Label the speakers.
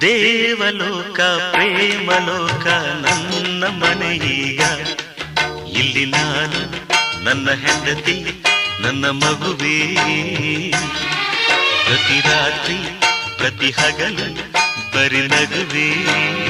Speaker 1: ದೇವಲೋಕ ಪ್ರೇಮಲೋಕ ನನ್ನ ಮನೆಯೀಗ. ಇಲ್ಲಿ ನಾನು ನನ್ನ ಹೆಂಡತಿ ನನ್ನ ಮಗುವೇ. ಪ್ರತಿ ರಾತ್ರಿ ಪ್ರತಿ ಹಗಲು ಬರಿ ನಗುವೇ.